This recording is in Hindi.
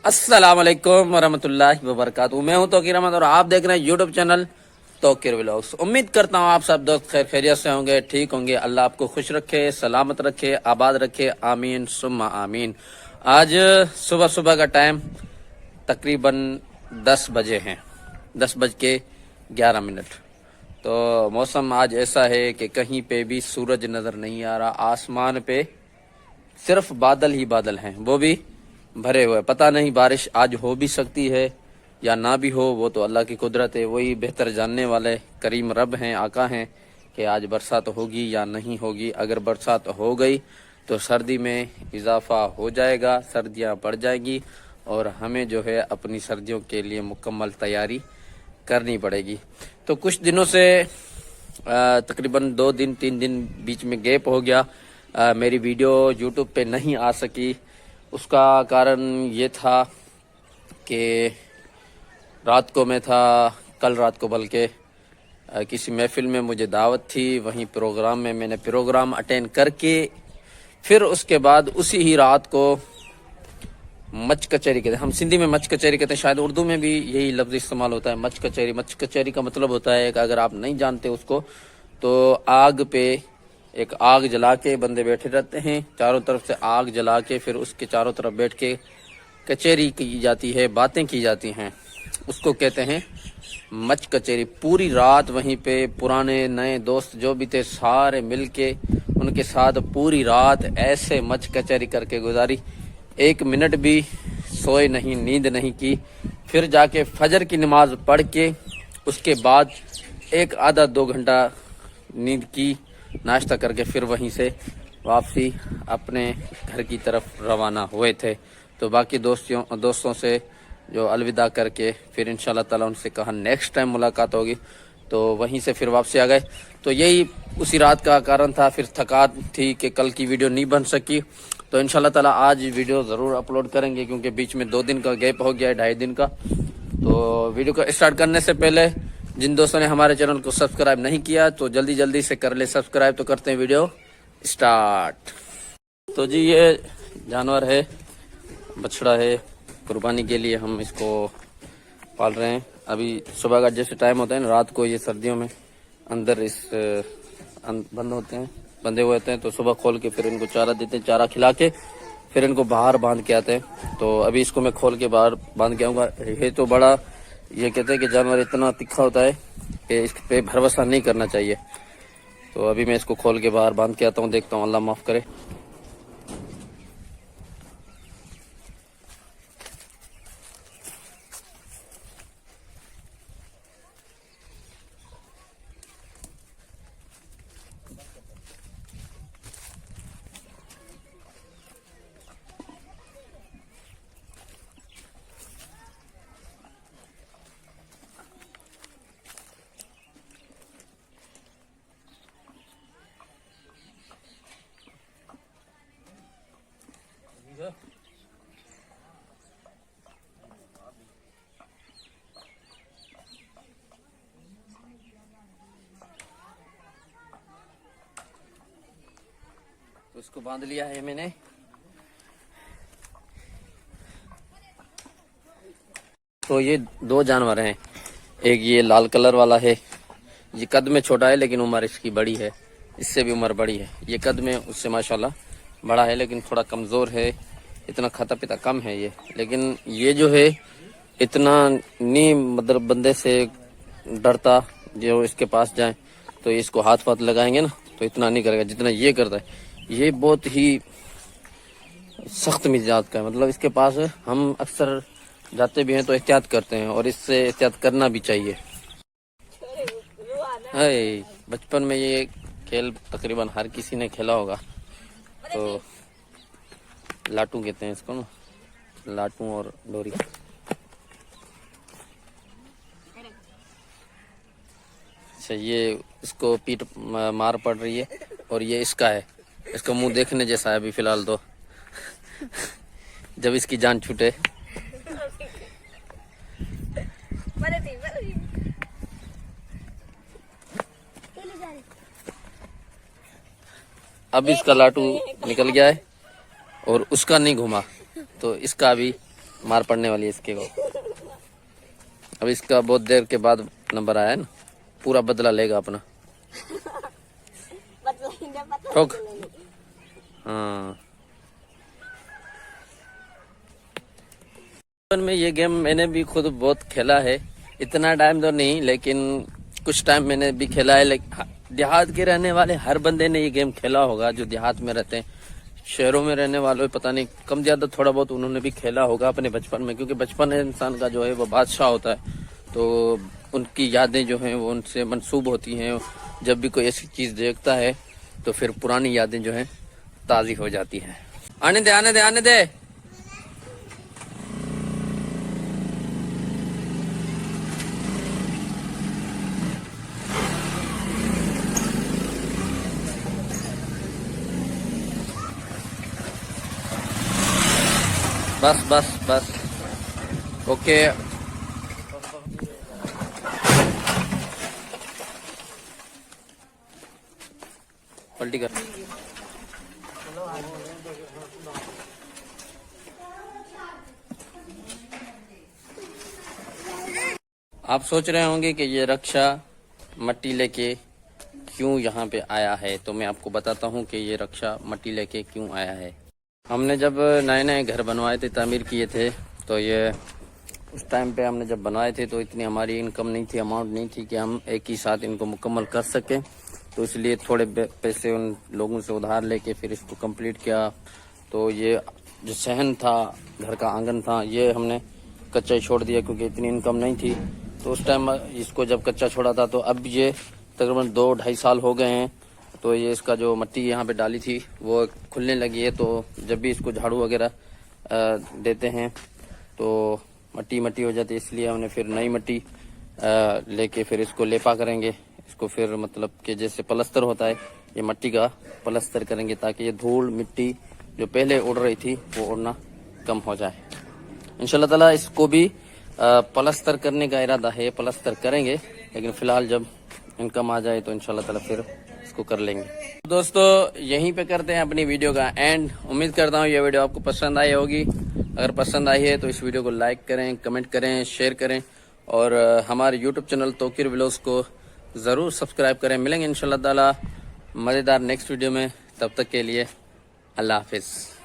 अस्सलाम वालेकुम वरहमतुल्लाहि वबरकातुहू। मैं हूं तौकीर अहमद और आप देख रहे हैं यूट्यूब चैनल तौकीर व्लॉग्स। उम्मीद करता हूं आप सब दोस्त खैर खैरियत से होंगे, ठीक होंगे। अल्लाह आपको खुश रखे, सलामत रखे, आबाद रखे, आमीन सुम्मा आमीन। आज सुबह सुबह का टाइम तकरीबन 10 बजे हैं, 10:11। तो मौसम आज ऐसा है कि कहीं पे भी सूरज नजर नहीं आ रहा, आसमान पे सिर्फ बादल ही बादल हैं, वो भी भरे हुए। पता नहीं बारिश आज हो भी सकती है या ना भी हो, वो तो अल्लाह की कुदरत है, वही बेहतर जानने वाले करीम रब हैं, आका हैं कि आज बरसात होगी या नहीं होगी। अगर बरसात हो गई तो सर्दी में इजाफा हो जाएगा, सर्दियां बढ़ जाएगी और हमें जो है अपनी सर्दियों के लिए मुकम्मल तैयारी करनी पड़ेगी। तो कुछ दिनों से तकरीबन 2-3 दिन बीच में गैप हो गया, मेरी वीडियो यूट्यूब पे नहीं आ सकी। उसका कारण ये था कि रात को मैं था, कल रात को बल्कि किसी महफिल में मुझे दावत थी, वहीं प्रोग्राम में मैंने प्रोग्राम अटेंड करके फिर उसके बाद उसी ही रात को मच कचहरी कहते हैं, हम सिंधी में मच कचहरी कहते हैं, शायद उर्दू में भी यही लफ्ज़ इस्तेमाल होता है मच कचहरी। मच कचहरी का मतलब होता है कि अगर आप नहीं जानते उसको, तो आग पे एक आग जला के बंदे बैठे रहते हैं, चारों तरफ से आग जला के फिर उसके चारों तरफ बैठ के कचहरी की जाती है, बातें की जाती हैं, उसको कहते हैं मच कचहरी। पूरी रात वहीं पे पुराने नए दोस्त जो भी थे सारे मिलके उनके साथ पूरी रात ऐसे मच कचहरी करके गुजारी, 1 मिनट भी सोए नहीं, नींद नहीं की। फिर जाके फजर की नमाज पढ़ के उसके बाद 1-2 घंटा नींद की, नाश्ता करके फिर वहीं से वापसी अपने घर की तरफ रवाना हुए थे। तो बाकी दोस्तों से जो अलविदा करके फिर इंशाल्लाह ताला उनसे कहा नेक्स्ट टाइम मुलाकात होगी, तो वहीं से फिर वापसी आ गए। तो यही उसी रात का कारण था, फिर थकान थी कि कल की वीडियो नहीं बन सकी। तो इंशाल्लाह ताला आज वीडियो ज़रूर अपलोड करेंगे, क्योंकि बीच में 2 दिन का गैप हो गया है, 2.5 दिन का। तो वीडियो को स्टार्ट करने से पहले जिन दोस्तों ने हमारे चैनल को सब्सक्राइब नहीं किया तो जल्दी से कर ले सब्सक्राइब। तो करते हैं वीडियो स्टार्ट। तो जी ये जानवर है, बछड़ा है, कुर्बानी के लिए हम इसको पाल रहे हैं। अभी सुबह का जैसे टाइम होता है ना, रात को ये सर्दियों में अंदर बंधे हुए होते हैं, तो सुबह खोल के फिर इनको चारा देते हैं, चारा खिला के फिर इनको बाहर बांध के आते हैं। तो अभी इसको मैं खोल के बाहर बांध के आऊँगा। ये तो बड़ा, ये कहते हैं कि जानवर इतना तीखा होता है कि इस पे भरोसा नहीं करना चाहिए। तो अभी मैं इसको खोल के बाहर बांध के आता हूँ, देखता हूँ, अल्लाह माफ़ करे। तो इसको बांध लिया है मैंने। तो ये 2 जानवर हैं, एक ये लाल कलर वाला है, ये कद में छोटा है लेकिन उम्र इसकी बड़ी है, इससे भी उम्र बड़ी है। ये कद में उससे माशाल्लाह बड़ा है लेकिन थोड़ा कमज़ोर है, इतना खाता पीता कम है ये। लेकिन ये जो है इतना नहीं, मतलब बंदे से डरता, जो इसके पास जाए तो इसको हाथ लगाएंगे ना तो इतना नहीं करेगा जितना ये करता है। ये बहुत ही सख्त मिजाज का है, मतलब इसके पास हम अक्सर जाते भी हैं तो एहतियात करते हैं और इससे एहतियात करना भी चाहिए। बचपन में ये खेल तकरीबन हर किसी ने खेला होगा, तो लाटू कहते हैं इसको ना, लाटू और डोरी। अच्छा, ये इसको पीठ मार पड़ रही है और ये इसका है, इसका मुंह देखने जैसा है अभी फिलहाल तो जब इसकी जान छूटे। अब इसका लाटू निकल गया है और उसका नहीं घुमा, तो इसका भी मार पड़ने वाली है इसके को। अब इसका बहुत देर के बाद नंबर आया है ना, पूरा बदला लेगा अपना। ठोक। हाँ, बचपन में ये गेम मैंने भी खुद बहुत खेला है, इतना टाइम तो नहीं, लेकिन कुछ टाइम मैंने भी खेला है। लेकिन देहात के रहने वाले हर बंदे ने ये गेम खेला होगा, जो देहात में रहते हैं। शहरों में रहने वालों पता नहीं, कम ज्यादा थोड़ा बहुत उन्होंने भी खेला होगा अपने बचपन में, क्योंकि बचपन इंसान का जो है वो बादशाह होता है, तो उनकी यादें जो हैं वो उनसे मंसूब होती हैं। जब भी कोई ऐसी चीज देखता है तो फिर पुरानी यादें जो हैं ताज़ी हो जाती हैं। आने दे आने दे आने दे। बस बस बस, ओके। पलटी कर। आप सोच रहे होंगे कि ये रक्षा मट्टी लेके क्यों यहाँ पे आया है, तो मैं आपको बताता हूँ कि ये रक्षा मट्टी लेके क्यों आया है। हमने जब नए नए घर बनवाए थे, तामीर किए थे, तो ये उस टाइम पे हमने जब बनवाए थे तो इतनी हमारी इनकम नहीं थी, अमाउंट नहीं थी कि हम एक ही साथ इनको मुकम्मल कर सकें। तो इसलिए थोड़े पैसे उन लोगों से उधार लेके फिर इसको कंप्लीट किया। तो ये जो सहन था, घर का आंगन था, ये हमने कच्चा ही छोड़ दिया क्योंकि इतनी इनकम नहीं थी। तो उस टाइम इसको जब कच्चा छोड़ा था, तो अब ये तकरीबन 2-2.5 साल हो गए हैं। तो ये इसका जो मिट्टी यहाँ पे डाली थी वो खुलने लगी है। तो जब भी इसको झाड़ू वगैरह देते हैं तो मट्टी मट्टी हो जाती है, इसलिए हमने फिर नई मट्टी लेके फिर इसको लेपा करेंगे। इसको फिर मतलब कि जैसे पलस्तर होता है, ये मट्टी का पलस्तर करेंगे ताकि ये धूल मिट्टी जो पहले उड़ रही थी वो उड़ना कम हो जाए। इंशाल्लाह ताला इसको भी पलस्तर करने का इरादा है, पलस्तर करेंगे, लेकिन फिलहाल जब इनकम आ जाए तो इंशाल्लाह ताला फिर इसको कर लेंगे। दोस्तों यहीं पे करते हैं अपनी वीडियो का एंड। उम्मीद करता हूँ ये वीडियो आपको पसंद आई होगी। अगर पसंद आई है तो इस वीडियो को लाइक करें, कमेंट करें, शेयर करें और हमारे यूट्यूब चैनल तोकीर व्लॉग्स को ज़रूर सब्सक्राइब करें। मिलेंगे इंशाल्लाह ताला मज़ेदार नेक्स्ट वीडियो में, तब तक के लिए अल्लाह हाफिज़।